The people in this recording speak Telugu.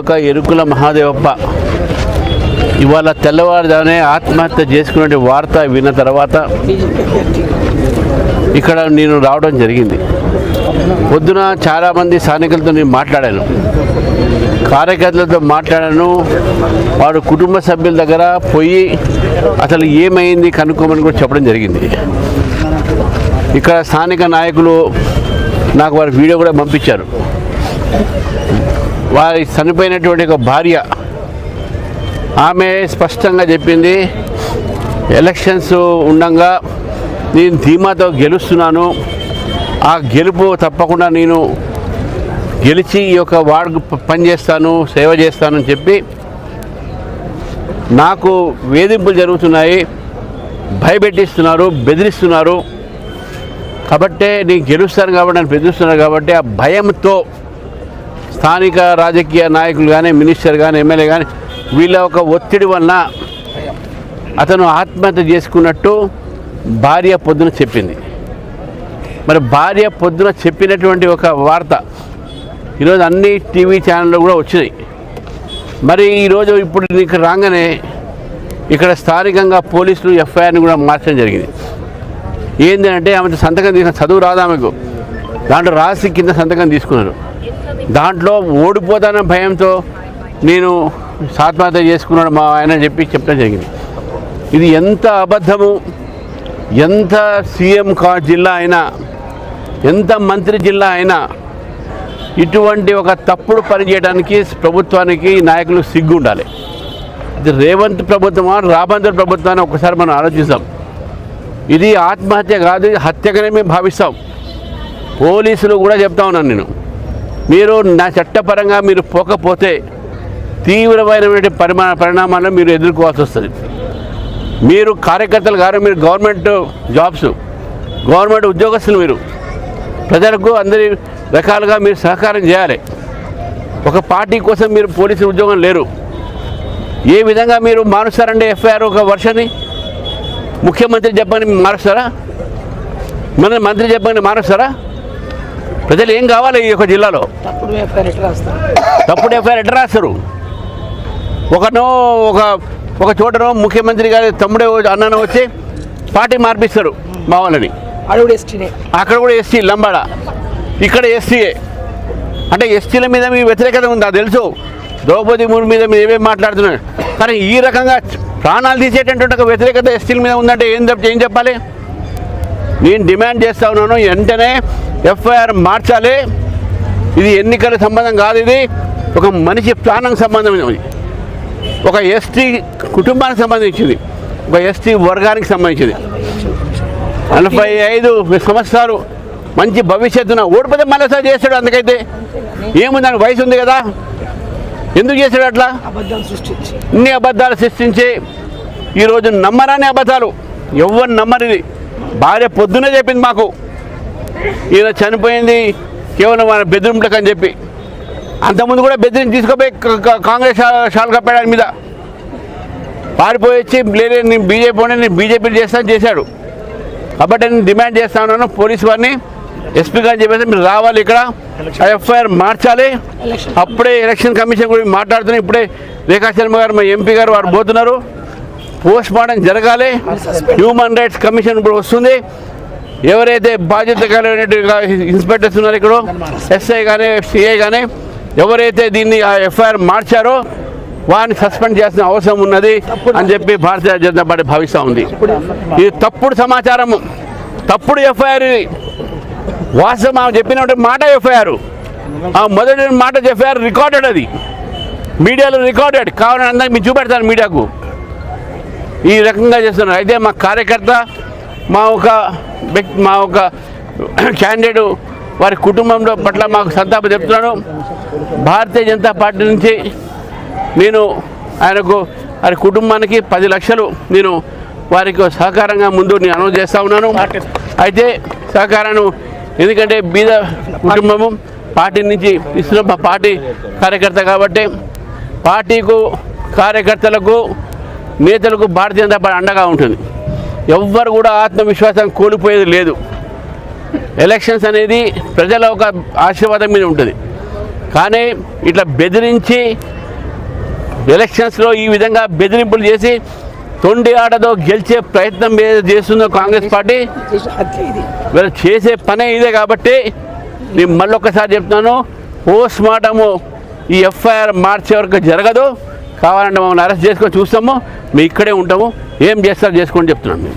ఒక ఎరుకుల మహాదేవప్ప ఇవాళ తెల్లవారుజామునే ఆత్మహత్య చేసుకునే వార్త విన్న తర్వాత ఇక్కడ నేను రావడం జరిగింది. పొద్దున చాలామంది స్థానికులతో నేను మాట్లాడాను, కార్యకర్తలతో మాట్లాడాను. వాడు కుటుంబ సభ్యుల దగ్గర పోయి అసలు ఏమైంది కనుక్కోమని కూడా చెప్పడం జరిగింది. ఇక్కడ స్థానిక నాయకులు నాకు వారి వీడియో కూడా పంపించారు. వారి చనిపోయినటువంటి ఒక భార్య ఆమె స్పష్టంగా చెప్పింది, ఎలక్షన్స్ ఉండగా నేను ధీమాతో గెలుస్తున్నాను, ఆ గెలుపు తప్పకుండా నేను గెలిచి ఈ యొక్క వార్డుకు పనిచేస్తాను, సేవ చేస్తానని చెప్పి నాకు వేధింపులు జరుగుతున్నాయి, భయపెట్టిస్తున్నారు, బెదిరిస్తున్నారు. కాబట్టే నేను గెలుస్తాను కాబట్టి నన్ను బెదిరిస్తున్నారు కాబట్టి ఆ భయంతో స్థానిక రాజకీయ నాయకులు కానీ, మినిస్టర్ కానీ, ఎమ్మెల్యే కానీ వీళ్ళ ఒక ఒత్తిడి వలన అతను ఆత్మహత్య చేసుకున్నట్టు భార్య పొద్దున చెప్పింది. మరి భార్య పొద్దున చెప్పినటువంటి ఒక వార్త ఈరోజు అన్ని టీవీ ఛానళ్ళు కూడా వచ్చినాయి. మరి ఈరోజు ఇప్పుడు నీకు రాగానే ఇక్కడ స్థానికంగా పోలీసులు ఎఫ్ఐఆర్ని కూడా మార్చడం జరిగింది. ఏంటంటే ఆమె సంతకం తీసుకున్న, చదువు రాదు ఆమెకు, దాంట్లో రాసి కింద సంతకం తీసుకున్నారు. దాంట్లో ఓడిపోతాన భయంతో నేను ఆత్మహత్య చేసుకున్నాడు మా ఆయన చెప్పి చెప్పడం జరిగింది. ఇది ఎంత అబద్ధము! ఎంత సీఎం జిల్లా అయినా, ఎంత మంత్రి జిల్లా అయినా ఇటువంటి ఒక తప్పుడు పని చేయడానికి ప్రభుత్వానికి, నాయకులు సిగ్గు ఉండాలి. ఇది రేవంత్ ప్రభుత్వమా, రాబందర్ ప్రభుత్వాన్ని ఒకసారి మనం ఆలోచిస్తాం. ఇది ఆత్మహత్య కాదు, ఇది హత్యగానే మేము భావిస్తాం. పోలీసులు కూడా చెప్తా ఉన్నాను నేను, మీరు నా చట్టపరంగా మీరు పోకపోతే తీవ్రమైనటువంటి పరిణామాలను మీరు ఎదుర్కోవాల్సి వస్తుంది. మీరు కార్యకర్తలు గారు, మీరు గవర్నమెంట్ జాబ్స్, గవర్నమెంట్ ఉద్యోగస్తులు, మీరు ప్రజలకు అందరి రకాలుగా మీరు సహకారం చేయాలి. ఒక పార్టీ కోసం మీరు పోలీసు ఉద్యోగం లేరు. ఏ విధంగా మీరు మారుస్తారండి ఎఫ్ఐఆర్ ఒక వర్షాన్ని? ముఖ్యమంత్రి చెప్పని మారుస్తారా? మన మంత్రి చెప్పని మారుస్తారా? ప్రజలు ఏం కావాలి ఈ యొక్క జిల్లాలో? తప్పుడు ఎఫ్ఐఆర్ ఎట్లా రాస్తారు? ఒక చోటనో ముఖ్యమంత్రి గారి తమ్ముడే అన్నను వచ్చి పార్టీ మార్పిస్తారు మా వాళ్ళని. అక్కడ కూడా ఎస్టీ లంబాడ, ఇక్కడ ఎస్టీఏ. అంటే ఎస్టీల మీద మీ వ్యతిరేకత ఉందా తెలుసు. ద్రౌపది ముర్ము మీద మీరు ఏమేమి మాట్లాడుతున్నారు, కానీ ఈ రకంగా ప్రాణాలు తీసేటటువంటి ఒక వ్యతిరేకత ఎస్టీల మీద ఉందంటే ఏం చెప్పాలి? నేను డిమాండ్ చేస్తూ ఉన్నాను, వెంటనే ఎఫ్ఐఆర్ మార్చాలి. ఇది ఎన్నికల సంబంధం కాదు, ఇది ఒక మనిషి ప్రాణానికి సంబంధం. ఒక ఎస్టీ కుటుంబానికి సంబంధించింది, ఒక ఎస్టీ వర్గానికి సంబంధించింది. 45 సంవత్సరాలు మంచి భవిష్యత్తున ఓడిపోతే మళ్ళీసారి చేస్తాడు. అందుకైతే ఏముందని వయసు ఉంది కదా, ఎందుకు చేశాడు అట్లా? ఇన్ని అబద్ధాలు సృష్టించి ఈరోజు నమ్మరాని అబద్ధాలు, ఎవరు నమ్మరు. ఇది భార్య పొద్దునే చెప్పింది మాకు, ఈయన చనిపోయింది కేవలం మన బెదిరింపులకు అని చెప్పి. అంతకుముందు కూడా బెదిరించి తీసుకుపోయి కాంగ్రెస్ షాల్ కప్పాడు ఆయన మీద. పారిపోయి వచ్చి లేదే నేను బీజేపీ చేస్తాను చేశాడు. కాబట్టి నేను డిమాండ్ చేస్తా ఉన్నాను, పోలీసు వారిని, ఎస్పీ గారిని చెప్పేసి మీరు రావాలి, ఇక్కడ ఎఫ్ఐఆర్ మార్చాలి. అప్పుడే ఎలక్షన్ కమిషన్ గురించి మాట్లాడుతున్నాం. ఇప్పుడే రేఖా శర్మ గారు, మా ఎంపీ గారు వారు పోతున్నారు. పోస్ట్ మార్టం జరగాలి. హ్యూమన్ రైట్స్ కమిషన్ ఇప్పుడు వస్తుంది. ఎవరైతే బాధ్యత కలిగిన ఇన్స్పెక్టర్స్ ఉన్నారో ఇక్కడ, ఎస్ఐ కానీ, సిఐ కానీ, ఎవరైతే దీన్ని ఎఫ్ఐఆర్ మార్చారో వారిని సస్పెండ్ చేయాల్సిన అవసరం ఉన్నది అని చెప్పి భారతీయ జనతా పార్టీ భావిస్తూ ఉంది. ఇది తప్పుడు సమాచారము, తప్పుడు ఎఫ్ఐఆర్. ఇది వాస్తవం ఆమె చెప్పిన మాట ఎఫ్ఐఆర్, ఆ మొదటి మాట ఎఫ్ఐఆర్ రికార్డెడ్, అది మీడియాలో రికార్డెడ్. కావాలని అందరికి మీరు చూపెడతాను మీడియాకు. ఈ రకంగా చేస్తున్నారు. అయితే మా కార్యకర్త, మా ఒక క్యాండిడేట్ వారి కుటుంబంలో పట్ల మాకు సంతాపం చెప్తున్నాను. భారతీయ జనతా పార్టీ నుంచి నేను ఆయనకు, వారి కుటుంబానికి 10 లక్షలు నేను వారికి సహకారంగా ముందు నేను అనౌన్స్ చేస్తూ ఉన్నాను. అయితే సహకారాన్ని, ఎందుకంటే బీద కుటుంబము పార్టీ నుంచి ఇస్తున్న పార్టీ కార్యకర్త కాబట్టి పార్టీకు, కార్యకర్తలకు, నేతలకు భారతీయ జనతా పార్టీ అండగా ఉంటుంది. ఎవ్వరు కూడా ఆత్మవిశ్వాసం కోల్పోయేది లేదు. ఎలక్షన్స్ అనేది ప్రజల ఒక ఆశీర్వాదం మీద ఉంటుంది. కానీ ఇట్లా బెదిరించి ఎలక్షన్స్లో ఈ విధంగా బెదిరింపులు చేసి తొండి ఆటతో గెలిచే ప్రయత్నం చేస్తుందో కాంగ్రెస్ పార్టీ, వీళ్ళు చేసే పనే ఇదే. కాబట్టి నేను మళ్ళొక్కసారి చెప్తున్నాను, పోస్ట్ మార్టము ఈ ఎఫ్ఐఆర్ మార్చే వరకు జరగదు. కావాలంటే మమ్మల్ని అరెస్ట్ చేసుకొని చూస్తాము, మేము ఇక్కడే ఉంటాము, ఏం చేస్తారో చేసుకోండి చెప్తున్నాను.